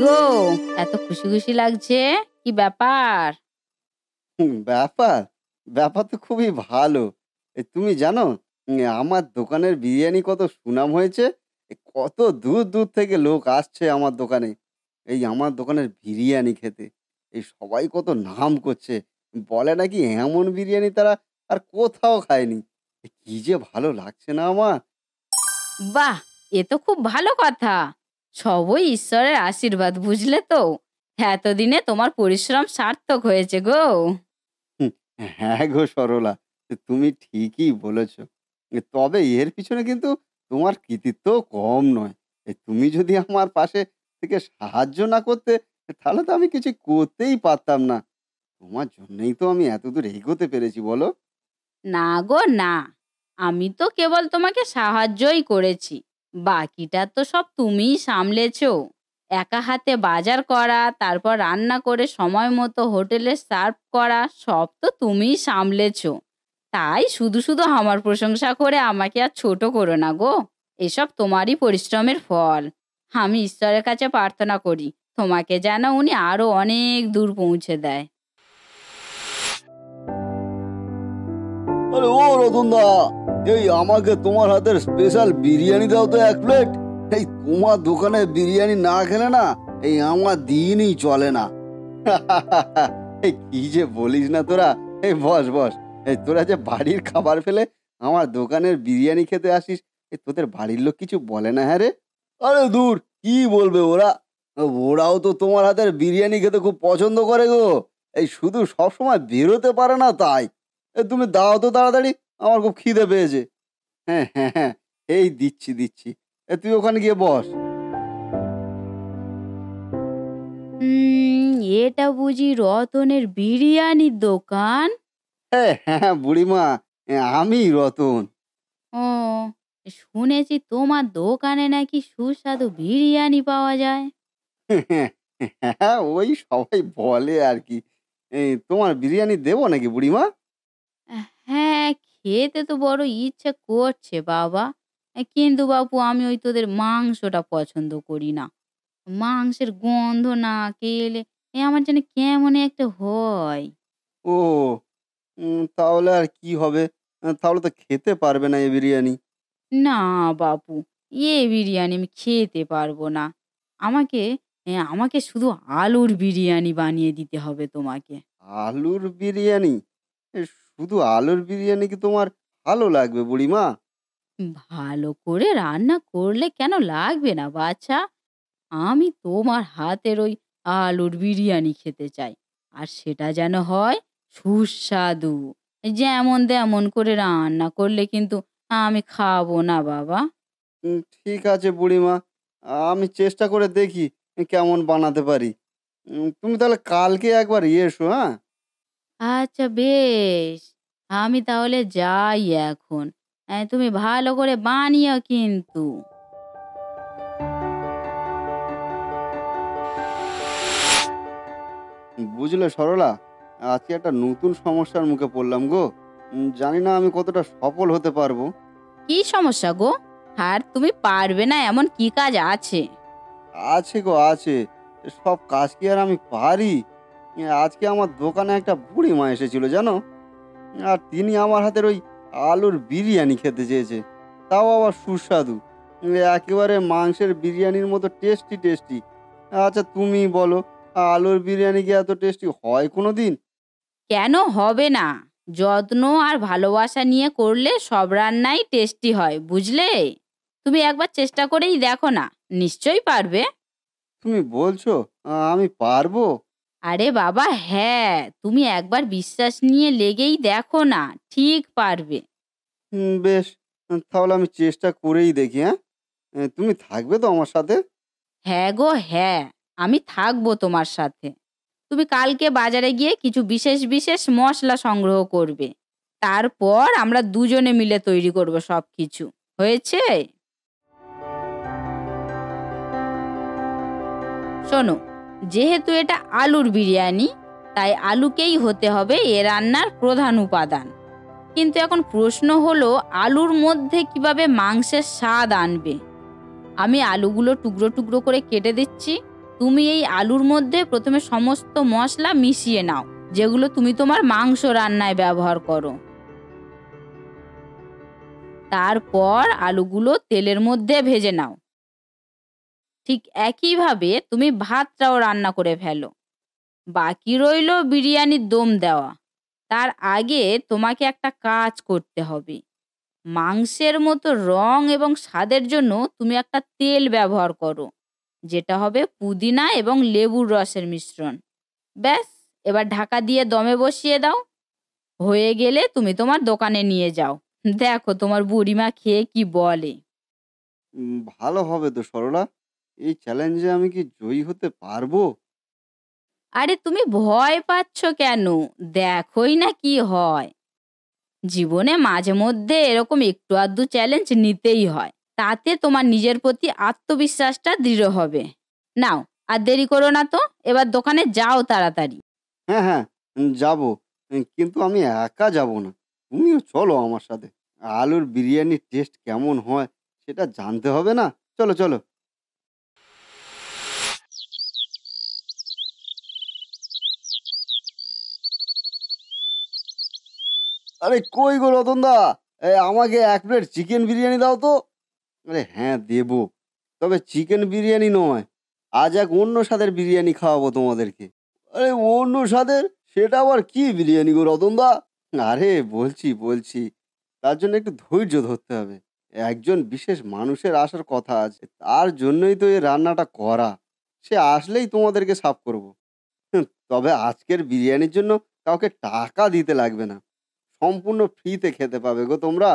গো, এত খুশি খুশি লাগছে, কি ব্যাপার? ব্যাপার ব্যাপার তো খুবই ভালো। তুমি জানো, আমার দোকানের বিরিয়ানি কত সুনাম হয়েছে। কত দূর দূর থেকে লোক আসছে আমার দোকানে, এই আমার দোকানের বিরিয়ানি খেতে। এই সবাই কত নাম করছে, বলে নাকি এমন বিরিয়ানি তারা আর কোথাও খায়নি। কি যে ভালো লাগছে না আমার। বাহ, এ তো খুব ভালো কথা। সবই ঈশ্বরের আশীর্বাদ, বুঝলে তো। এতদিনে তোমার পরিশ্রম সার্থক হয়েছে গো। হুম, হ্যাঁ গো সরলা, তুমি ঠিকই বলেছ। তবে এর পিছনে কিন্তু তোমার কৃতিত্ব কম নয়। তুমি যদি আমার পাশে থেকে সাহায্য না করতে, তাহলে তো আমি কিছু করতেই পারতাম না। তোমার জন্যই তো আমি এতদূর এগোতে পেরেছি বলো। না গো না, আমি তো কেবল তোমাকে সাহায্যই করেছি। বাকিটা তো সব তুমিই সামলেছো। একা হাতে বাজার করা, তারপর রান্না করে সময় মতো হোটেলে সার্ভ করা, সব তো তুমিই সামলেছো। তাই শুধু শুধু আমার প্রশংসা করে আমাকে আর ছোট করো না গো। এসব তোমারই পরিশ্রমের ফল। আমি ঈশ্বরের কাছে প্রার্থনা করি তোমাকে যেন উনি আরো অনেক দূর পৌঁছে দেয়। আরে ও রতনদা, এই আমাকে তোমার হাতের স্পেশাল বিরিয়ানি দাও তো 1 প্লেট। এই তোমার দোকানে বিরিয়ানি না খেলে না এই আমার দিনই চলে না। এই কি যে বলিস না তোরা। এই বস বস, এই তোরা যে বাড়ির খাবার ফেলে আমার দোকানের বিরিয়ানি খেতে আসিস, এই তোদের বাড়ির লোক কিছু বলে না? হ্যাঁ রে। আরে দূর, কি বলবে ওরা। ওরাও তো তোমার হাতের বিরিয়ানি খেতে খুব পছন্দ করে গো। এই শুধু সবসময় বেরোতে পারে না তাই। তুমি দাও তো তাড়াতাড়ি, আমার খুব খিদে পেয়েছে। হ্যাঁ হ্যাঁ হ্যাঁ, এই দিচ্ছি দিচ্ছি। তুই ওখানে গিয়ে বস। এটা বুঝি রতনের বিরিয়ানির দোকান? হ্যাঁ হ্যাঁ হ্যাঁ, বুড়িমা, আমি রতন। ও, শুনেছি তোমার দোকানে নাকি সুস্বাদু বিরিয়ানি পাওয়া যায়। হ্যাঁ, ওই সবাই বলে আর কি। তোমার বিরিয়ানি দেবো নাকি বুড়িমা? হ্যাঁ, খেতে তো বড় ইচ্ছে করছে বাবা। কিন্তু বাপু, আমি ওই তোদের মাংসটা পছন্দ করি না। মাংসের গন্ধ নাকে এলে আমার যেন কেমন একটা হয়। ও, তাহলে আর কি হবে? তাহলে তো খেতে পারবে না এই বিরিয়ানি। না বাপু, এ বিরিয়ানি আমি খেতে পারবো না। আমাকে আমাকে শুধু আলুর বিরিয়ানি বানিয়ে দিতে হবে তোমাকে। আলুর বিরিয়ানি? শুধু আলুর বিরিয়ানি কি তোমার ভালো লাগবে বুড়িমা? ভালো করে রান্না করলে কেন লাগবে না বাছা? আমি তোমার হাতের ওই আলুর বিরিয়ানি খেতে চাই। আর সেটা যেন হয় সুস্বাদু। যেমন তেমন করে রান্না করলে কিন্তু আমি খাবো না বাবা। ঠিক আছে বুড়িমা, আমি চেষ্টা করে দেখি কেমন বানাতে পারি। তুমি তাহলে কালকে একবার এসো, হ্যাঁ? আচ্ছা বেশ, আমি তাহলে যাই এখন। তুমি ভালো করে বানিও কিন্তু। বুঝলে সরলা, আজকে একটা নতুন সমস্যার মুখে পড়লাম গো। জানি না আমি কতটা সফল হতে পারবো। কি সমস্যা গো? আর তুমি পারবে না এমন কি কাজ আছে? আছে গো আছে, সব কাজ কি আর আমি পারি? আজকে আমার দোকানে একটা বুড়িমা এসেছিল জানো, আর তিনি আমার হাতের ওই আলুর বিরিয়ানি খেতে চেয়েছে, তাও আবার সুস্বাদু। একেবারে মাংসের বিরিয়ানির মতো টেস্টি টেস্টি। আচ্ছা তুমি বলো, আলুর বিরিয়ানি কি এত টেস্টি হয় কোনো দিন? কেন হবে না? যত্ন আর ভালোবাসা নিয়ে করলে সব রান্নাই টেস্টি হয়, বুঝলে? তুমি একবার চেষ্টা করেই দেখো না, নিশ্চয়ই পারবে। তুমি বলছো আমি পারবো? আরে বাবা হ্যাঁ, তুমি একবার বিশ্বাস নিয়ে লেগেই দেখো না, ঠিক পারবে। বেশ, তাহলে আমি চেষ্টা করেই দেখি, হ্যাঁ? তুমি থাকবে তো আমার সাথে? হ্যাঁ গো হ্যাঁ, আমি থাকবো তোমার সাথে। তুমি কালকে বাজারে গিয়ে কিছু বিশেষ বিশেষ মশলা সংগ্রহ করবে। তারপর আমরা দুজনে মিলে তৈরি করব সবকিছু। হয়েছে? শোনো, যেহেতু এটা আলুর বিরিয়ানি, তাই আলুকেই হতে হবে এ রান্নার প্রধান উপাদান। কিন্তু এখন প্রশ্ন হলো, আলুর মধ্যে কিভাবে মাংসের স্বাদ আনবে? আমি আলুগুলো টুকরো টুকরো করে কেটে দিচ্ছি। তুমি এই আলুর মধ্যে প্রথমে সমস্ত মশলা মিশিয়ে নাও, যেগুলো তুমি তোমার মাংস রান্নায় ব্যবহার করো। তারপর আলুগুলো তেলের মধ্যে ভেজে নাও। ঠিক একইভাবে তুমি ভাতটাও রান্না করে ফেলো। বাকি রইলো বিরিয়ানির দম দেওয়া। তার আগে তোমাকে একটা কাজ করতে হবে। মাংসের মতো রং এবং স্বাদের জন্য তুমি একটা তেল ব্যবহার করো, যেটা হবে পুদিনা এবং লেবুর রসের মিশ্রণ। ব্যাস, এবার ঢাকা দিয়ে দমে বসিয়ে দাও। হয়ে গেলে তুমি তোমার দোকানে নিয়ে যাও। দেখো তোমার বুড়িমা খেয়ে কি বলে। ভালো হবে তো সরলা। এই চ্যালেঞ্জে আমি কি জয়ী হতে পারবো? আরে তুমি ভয় পাচ্ছ কেন? দেখোই না কি হয়। জীবনে মাঝে মধ্যে এরকম একটু আধটু চ্যালেঞ্জ নিতেই হয়। তাতে তোমার নিজের প্রতি আত্মবিশ্বাসটা দৃঢ় হবে। নাও, আর দেরি করো না তো, এবার দোকানে যাও তাড়াতাড়ি। হ্যাঁ, হ্যাঁ, যাবো। কিন্তু আমি একা যাবো না। তুমিও চলো আমার সাথে। আলুর বিরিয়ানির টেস্ট কেমন হয় সেটা জানতে হবে না? চলো, চলো। আরে কই গো রতনদা? আমাকে ১ প্লেট চিকেন বিরিয়ানি দাও তো। আরে হ্যাঁ, দেবো। তবে চিকেন বিরিয়ানি নয়। আজ এক অন্য স্বাদের বিরিয়ানি খাওয়াবো তোমাদেরকে। আরে অন্য স্বাদের? সেটা আবার কি বিরিয়ানি গো রতনদা? আরে বলছি। তার জন্য একটু ধৈর্য ধরতে হবে। একজন বিশেষ মানুষের আসার কথা আছে। তার জন্যই তো এই রান্নাটা করা। সে আসলেই তোমাদেরকে সার্ভ করব। তবে আজকের বিরিয়ানির জন্য কাউকে টাকা দিতে লাগবে না। সম্পূর্ণ ফ্রিতে খেতে পাবে গো তোমরা।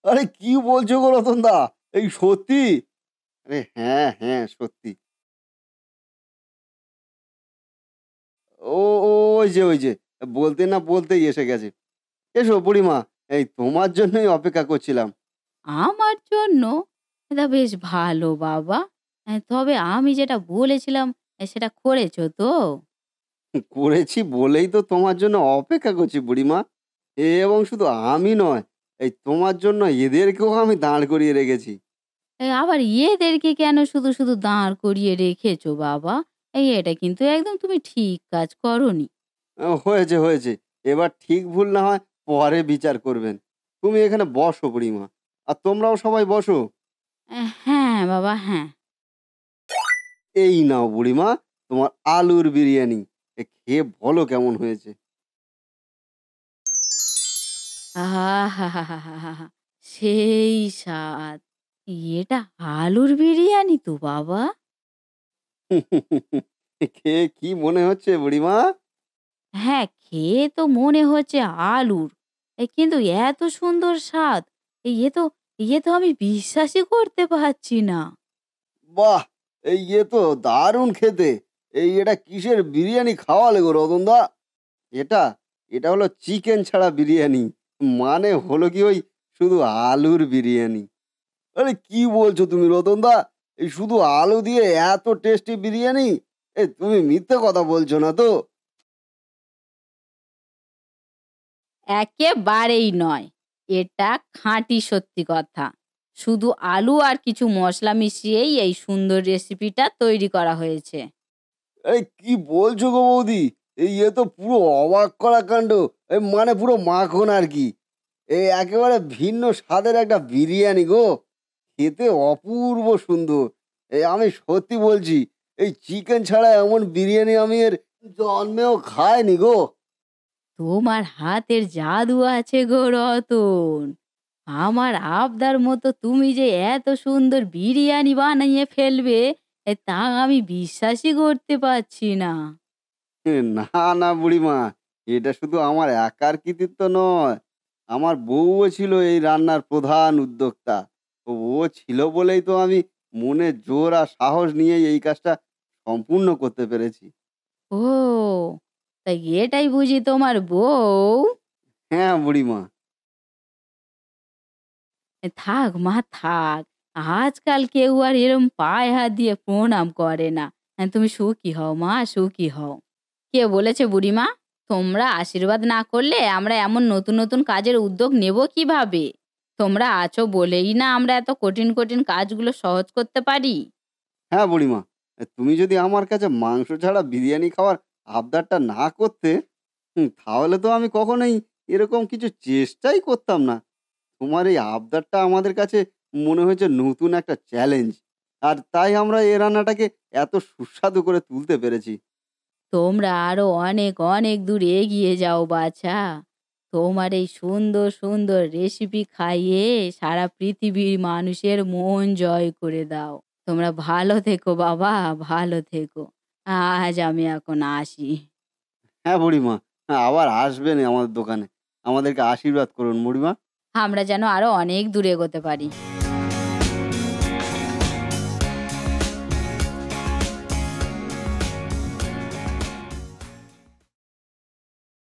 আরে কি বলছো গো রতনদা? এই সত্যি? আরে হ্যাঁ, হ্যাঁ, সত্যি। ও ও ওই যে বলতে না বলতেই এসে গেছে। এসো বুড়িমা, এই তোমার জন্যই অপেক্ষা করছিলাম। আমার জন্য? এটা বেশ ভালো বাবা। তবে আমি যেটা বলেছিলাম সেটা করেছো তো? করেছি বলেই তো তোমার জন্য অপেক্ষা করছি বুড়িমা। এবং শুধু আমি নয়, এই তোমার জন্য এদেরকেও আমি দাঁড় করিয়ে রেখেছি। আবার এদেরকে কেন শুধু শুধু দাঁড় করিয়ে রেখেছো বাবা? এটা কিন্তু একদম তুমি ঠিক কাজ করোনি। হয়েছে। এবার ঠিক ভুল না হয় পরে বিচার করবেন। তুমি এখানে বসো বুড়িমা। আর তোমরাও সবাই বসো। হ্যাঁ বাবা, হ্যাঁ। এই নাও বুড়িমা, তোমার আলুর বিরিয়ানি। খেয়ে বলো কেমন হয়েছে? আহা! সেই স্বাদ! এটা আলুর বিরিয়ানি তো বাবা। খেয়ে কি মনে হচ্ছে বুড়িমা? হ্যাঁ, খেয়ে তো মনে হচ্ছে আলুর। কিন্তু এত সুন্দর স্বাদ! এ তো আমি বিশ্বাসই করতে পারছি না। বাহ! তো দারুণ খেতে। এটা কিসের বিরিয়ানি খাওয়ালে গো রতনদা? এটা? এটা হলো চিকেন ছাড়া বিরিয়ানি। মানে হলো কি ওই শুধু আলুর বিরিয়ানি। আরে কি বলছো তুমি রতনদা? এই শুধু আলু দিয়ে এত টেস্টি বিরিয়ানি? তুমি মিথ্যে কথা বলছো না তো? একেবারেই নয়। এটা খাঁটি সত্যি কথা। শুধু আলু আর কিছু মসলা মিশিয়েই এই সুন্দর রেসিপিটা তৈরি করা হয়েছে। আরে কি বলছো গো বৌদি? তো পুরো অবাক করা কাণ্ড। মানে পুরো মাখন আরকি। একেবারে ভিন্ন স্বাদের একটা বিরিয়ানি গো। খেতে অপূর্ব সুন্দর। আমি সত্যি বলছি, এই চিকেন ছাড়া এমন বিরিয়ানি আমি এর জন্মেও খাইনি গো। তোমার হাতের জাদু আছে গো রতন। আমার আবদার মতো তুমি যে এত সুন্দর বিরিয়ানি বানিয়ে ফেলবে, তা আমি বিশ্বাসই করতে পারছি না। না বুড়িমা, এটা শুধু আমার একার কৃতিত্ব নয়। আমার বউও ছিল এই রান্নার প্রধান উদ্যোক্তা। ও ছিল বলেই তো আমি মনে জোর আর সাহস নিয়ে এই কাজটা সম্পূর্ণ করতে পেরেছি। ও, তাই এটাই বুঝি তোমার বউ? হ্যাঁ বুড়িমা। থাক মা থাক। আজকাল কেউ আর এরম পায়ে হাত দিয়ে প্রণাম করে না। তুমি সুখী হও মা, সুখী হও। কে বলেছে বুড়িমা? তোমরা আশীর্বাদ না করলে আমরা এমন নতুন নতুন কাজের উদ্যোগ নেব কিভাবে? তোমরা আছো বলেই না আমরা এত কঠিন কঠিন কাজগুলো সহজ করতে পারি। হ্যাঁ বুড়িমা, তুমি যদি আমার কাছে মাংস ছাড়া বিরিয়ানি খাওয়ার আবদারটা না করতে, তাহলে তো আমি কখনোই এরকম কিছু চেষ্টাই করতাম না। তোমার এই আবদারটা আমাদের কাছে মনে হয়েছে নতুন একটা চ্যালেঞ্জ। আর তাই আমরা এই রান্নাটাকে এত সুস্বাদু করে তুলতে পেরেছি। তোমরা আরো অনেক অনেক দূর এগিয়ে যাও বাছা। তোমার এই সুন্দর সুন্দর রেসিপি খাইয়ে সারা পৃথিবীর মানুষের মন জয় করে দাও। তোমরা ভালো থেকো বাবা, ভালো থেকো। আজ আমি এখন আসি। হ্যাঁ, বুড়িমা। আবার আসবেন আমাদের দোকানে। আমাদেরকে আশীর্বাদ করুন বুড়িমা। আমরা যেন আরো অনেক দূর এগোতে পারি।